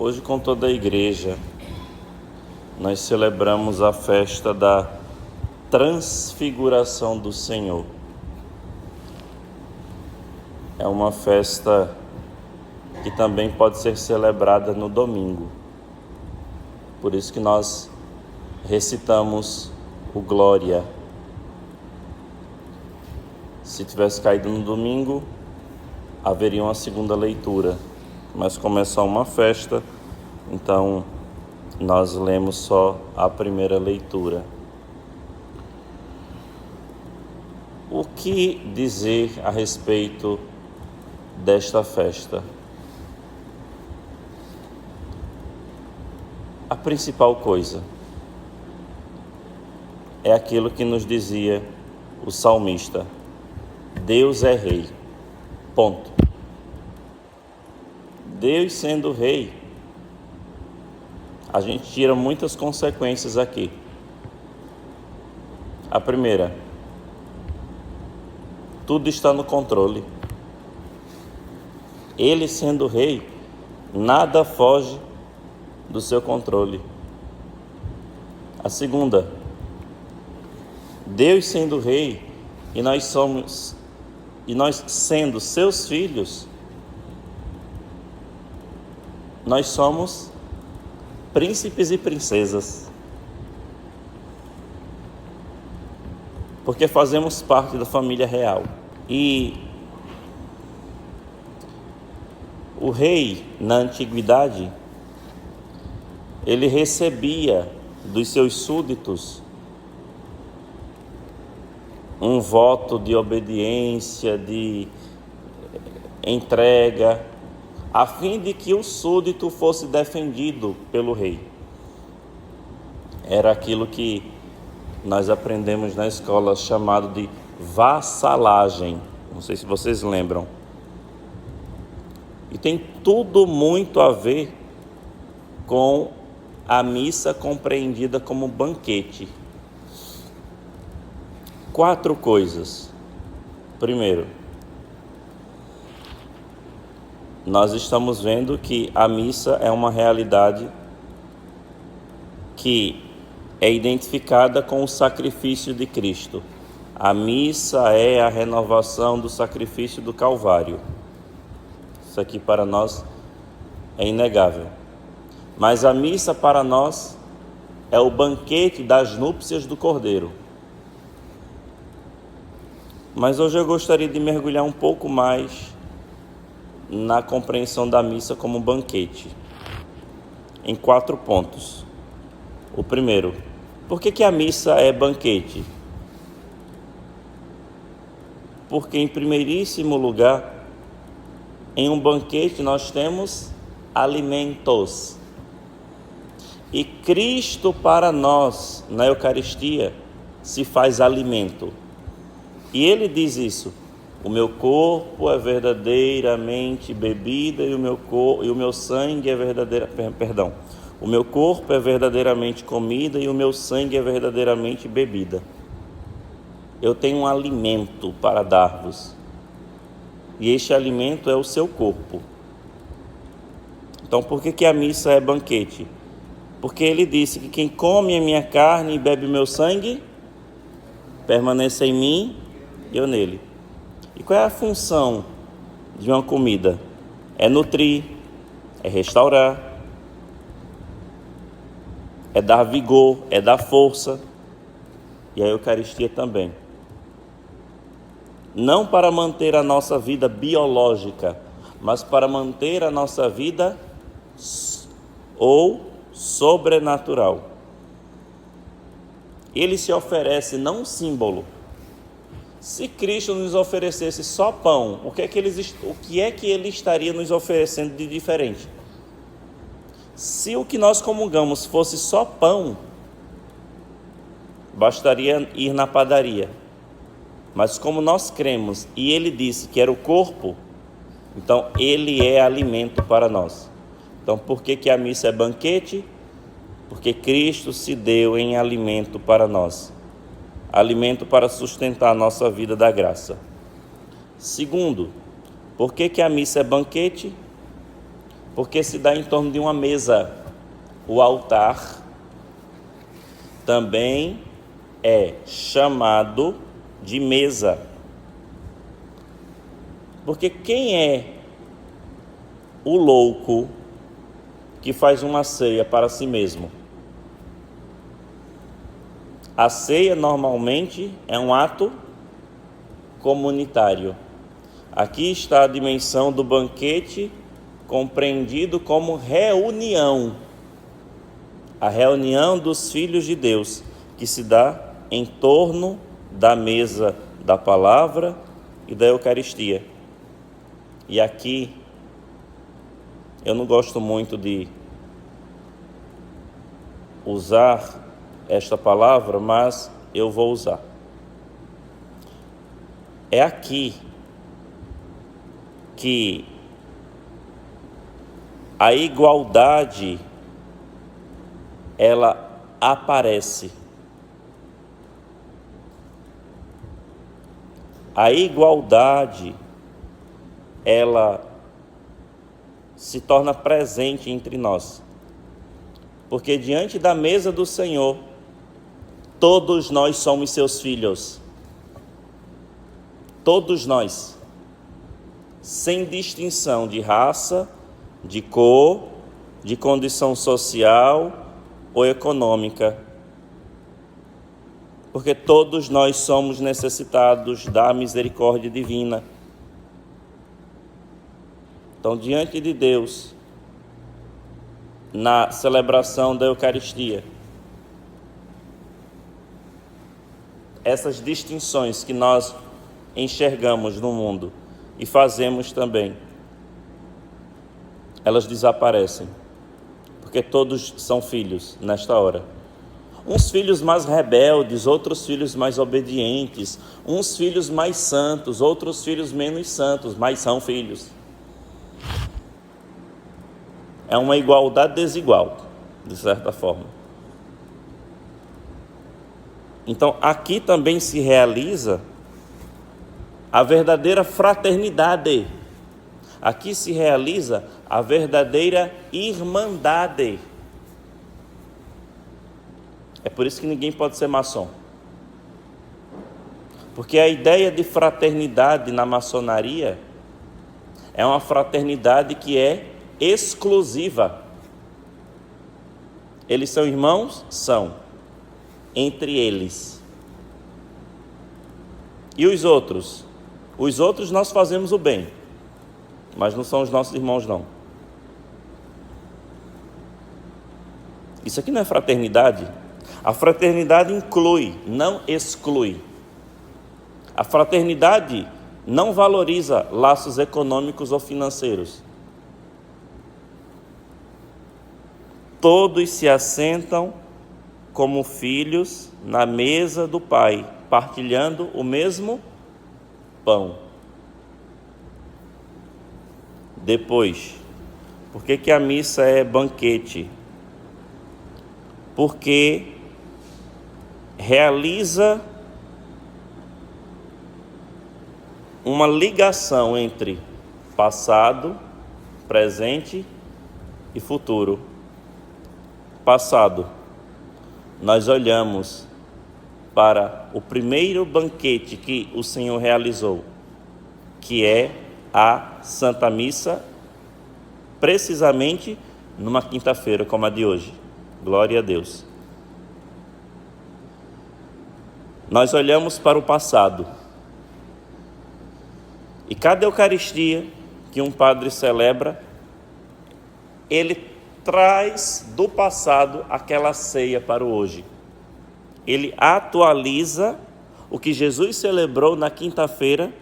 Hoje, com toda a igreja, nós celebramos a festa da Transfiguração do Senhor. É uma festa que também pode ser celebrada no domingo. Por isso que nós recitamos o Glória. Se tivesse caído no domingo, haveria uma segunda leitura. Mas como é só uma festa, então nós lemos só a primeira leitura. O que dizer a respeito desta festa? A principal coisa é aquilo que nos dizia o salmista: Deus é rei. Ponto. Deus sendo rei, a gente tira muitas consequências aqui. A primeira, tudo está no controle. Ele sendo rei, nada foge do seu controle. A segunda, Deus sendo rei e nós sendo seus filhos, nós somos príncipes e princesas, porque fazemos parte da família real. E o rei, na antiguidade, ele recebia dos seus súditos um voto de obediência, de entrega, a fim de que o súdito fosse defendido pelo rei. Era aquilo que nós aprendemos na escola, chamado de vassalagem. Não sei se vocês lembram. E tem tudo muito a ver com a missa compreendida como banquete. 4 coisas. Primeiro, nós estamos vendo que a missa é uma realidade que é identificada com o sacrifício de Cristo. A missa é a renovação do sacrifício do Calvário. Isso aqui para nós é inegável. Mas a missa para nós é o banquete das núpcias do Cordeiro. Mas hoje eu gostaria de mergulhar um pouco mais na compreensão da missa como banquete, em 4 pontos. O primeiro, por que a missa é banquete? Porque, em primeiríssimo lugar, em um banquete nós temos alimentos. E Cristo para nós, na Eucaristia, se faz alimento. E ele diz isso: o meu corpo é verdadeiramente bebida e o meu sangue é o meu corpo é verdadeiramente comida e o meu sangue é verdadeiramente bebida. Eu tenho um alimento para dar-vos, e este alimento é o seu corpo. Então, por que a missa é banquete? Porque ele disse que quem come a minha carne e bebe o meu sangue, permaneça em mim e eu nele. E qual é a função de uma comida? É nutrir, é restaurar, é dar vigor, é dar força. E a Eucaristia também. Não para manter a nossa vida biológica, mas para manter a nossa vida sobrenatural. Ele se oferece não um símbolo. Se Cristo nos oferecesse só pão, o que é que ele estaria nos oferecendo de diferente? Se o que nós comungamos fosse só pão, bastaria ir na padaria. Mas como nós cremos e ele disse que era o corpo, então ele é alimento para nós. Então, por que a missa é banquete? Porque Cristo se deu em alimento para nós. Alimento para sustentar a nossa vida da graça. Segundo, por que a missa é banquete? porque se dá em torno de uma mesa. O altar também é chamado de mesa. Porque quem é o louco que faz uma ceia para si mesmo? A ceia normalmente é um ato comunitário. Aqui está a dimensão do banquete compreendido como reunião. A reunião dos filhos de Deus, que se dá em torno da mesa da palavra e da Eucaristia. E aqui, eu não gosto muito de usar esta palavra, mas eu vou usar. É aqui que a igualdade ela aparece. A igualdade ela se torna presente entre nós. Porque diante da mesa do Senhor, todos nós somos seus filhos. Todos nós, sem distinção de raça, de cor, de condição social ou econômica. Porque todos nós somos necessitados da misericórdia divina. Então, diante de Deus, na celebração da Eucaristia, essas distinções que nós enxergamos no mundo e fazemos também, elas desaparecem, porque todos são filhos nesta hora. Uns filhos mais rebeldes, outros filhos mais obedientes, uns filhos mais santos, outros filhos menos santos, mas são filhos. É uma igualdade desigual, de certa forma. Então, aqui também se realiza a verdadeira fraternidade. Aqui se realiza a verdadeira irmandade. É por isso que ninguém pode ser maçom. Porque a ideia de fraternidade na maçonaria é uma fraternidade que é exclusiva. Eles são irmãos? São. Entre eles. E os outros? Os outros nós fazemos o bem, mas não são os nossos irmãos, não. Isso aqui não é fraternidade. A fraternidade inclui, não exclui. A fraternidade não valoriza laços econômicos ou financeiros. Todos se assentam como filhos na mesa do Pai, partilhando o mesmo pão. Depois, por que a missa é banquete? Porque realiza uma ligação entre passado, presente e futuro. Passado, nós olhamos para o primeiro banquete que o Senhor realizou, que é a Santa Missa, precisamente numa quinta-feira como a de hoje. Glória a Deus. Nós olhamos para o passado. E cada Eucaristia que um padre celebra, ele traz do passado aquela ceia para o hoje. Ele atualiza o que Jesus celebrou na quinta-feira,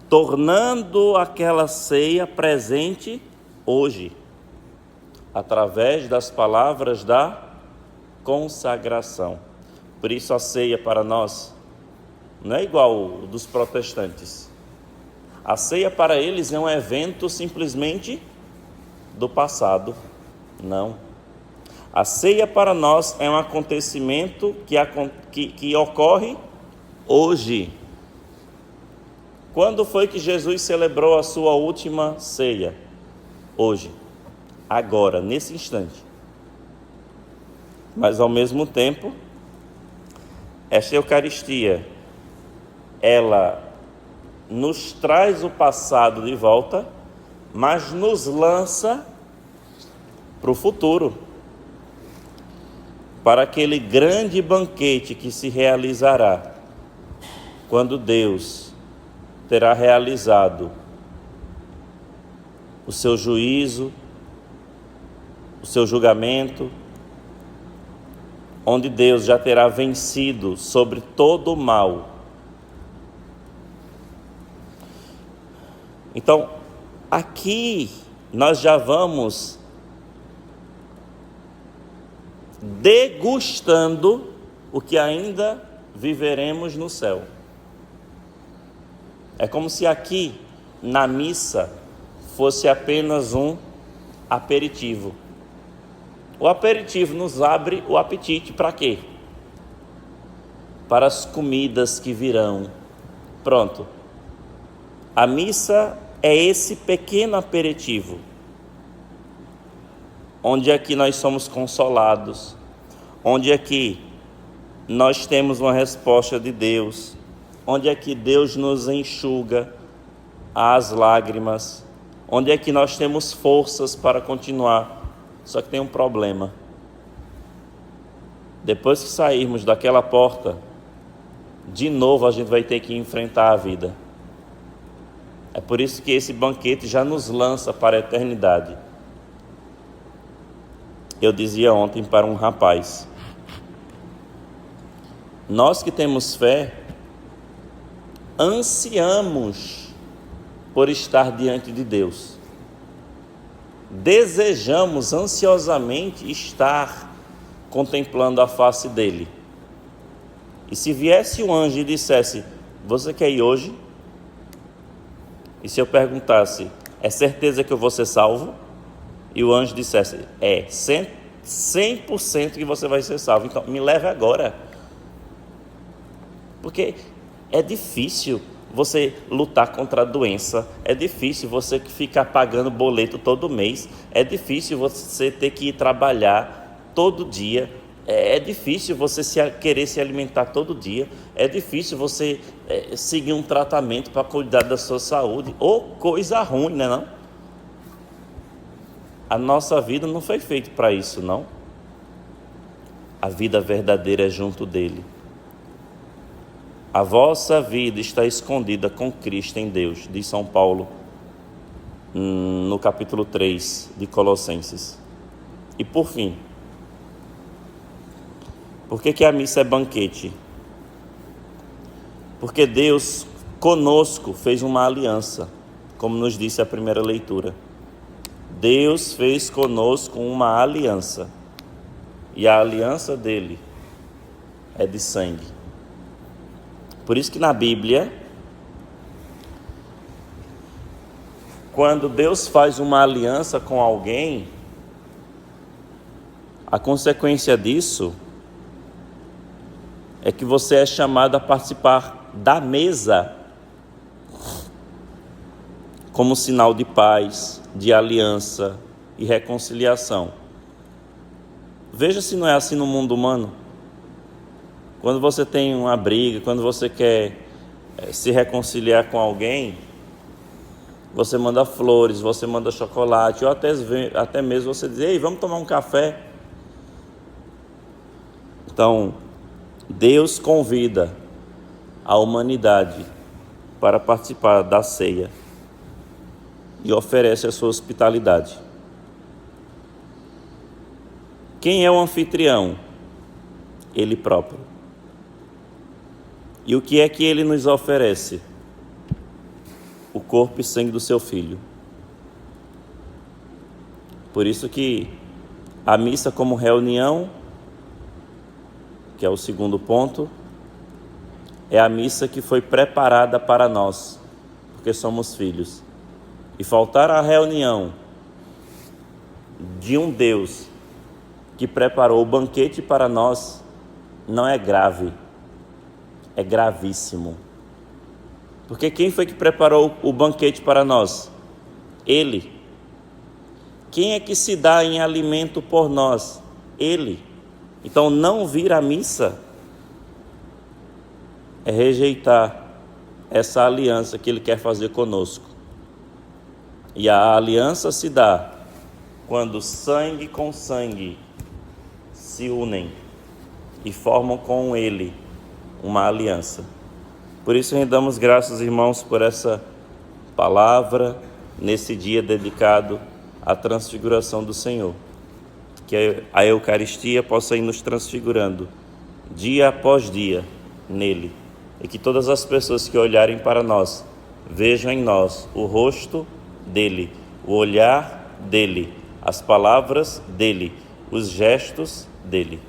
tornando aquela ceia presente hoje, através das palavras da consagração. Por isso a ceia para nós não é igual dos protestantes. A ceia para eles é um evento simplesmente do passado. Não. A ceia para nós é um acontecimento que ocorre hoje. Quando foi que Jesus celebrou a sua última ceia? hoje, agora, nesse instante. Mas ao mesmo tempo, esta Eucaristia, ela nos traz o passado de volta, mas nos lança para o futuro, para aquele grande banquete que se realizará quando Deus terá realizado o seu juízo, o seu julgamento, onde Deus já terá vencido sobre todo o mal. Então, aqui nós já vamos degustando o que ainda viveremos no céu. É como se aqui, na missa, fosse apenas um aperitivo. O aperitivo nos abre o apetite para quê? Para as comidas que virão. Pronto. A missa é esse pequeno aperitivo, onde aqui nós somos consolados, onde aqui nós temos uma resposta de Deus, onde aqui Deus nos enxuga as lágrimas, onde aqui nós temos forças para continuar. Só que tem um problema. Depois que sairmos daquela porta, de novo a gente vai ter que enfrentar a vida. É por isso que esse banquete já nos lança para a eternidade. Eu dizia ontem para um rapaz: nós que temos fé, ansiamos por estar diante de Deus. Desejamos ansiosamente estar contemplando a face dele. E se viesse um anjo e dissesse: você quer ir hoje? E se eu perguntasse: é certeza que eu vou ser salvo? E o anjo dissesse: é 100% que você vai ser salvo, então me leve agora. Porque é difícil você lutar contra a doença, é difícil você ficar pagando boleto todo mês, é difícil você ter que ir trabalhar todo dia, é difícil você querer se alimentar todo dia, é difícil você seguir um tratamento para cuidar da sua saúde, ou coisa ruim, né não? A nossa vida não foi feita para isso, não. A vida verdadeira é junto dele. A vossa vida está escondida com Cristo em Deus, diz São Paulo no capítulo 3 de Colossenses. E por fim, por que a missa é banquete? Porque Deus conosco fez uma aliança, como nos disse a primeira leitura. Deus fez conosco uma aliança, e a aliança dele é de sangue. Por isso que na Bíblia, quando Deus faz uma aliança com alguém, a consequência disso é que você é chamado a participar da mesa como sinal de paz, de aliança e reconciliação. Veja se não é assim no mundo humano. Quando você tem uma briga, quando você quer se reconciliar com alguém, você manda flores, você manda chocolate, ou até mesmo você diz: ei, vamos tomar um café. Então, Deus convida a humanidade para participar da ceia e oferece a sua hospitalidade. Quem é o anfitrião? Ele próprio. E o que é que ele nos oferece? O corpo e sangue do seu Filho. Por isso que a missa como reunião, que é o segundo ponto, é a missa que foi preparada para nós, porque somos filhos. E faltar a reunião de um Deus que preparou o banquete para nós não é grave, é gravíssimo. Porque quem foi que preparou o banquete para nós? Ele. Quem é que se dá em alimento por nós? Ele. Então, não vir à missa é rejeitar essa aliança que Ele quer fazer conosco. E a aliança se dá quando sangue com sangue se unem e formam com Ele uma aliança. Por isso rendamos graças, irmãos, por essa palavra nesse dia dedicado à transfiguração do Senhor. Que a Eucaristia possa ir nos transfigurando dia após dia nele, e que todas as pessoas que olharem para nós vejam em nós o rosto dele, o olhar dele, as palavras dele, os gestos dele.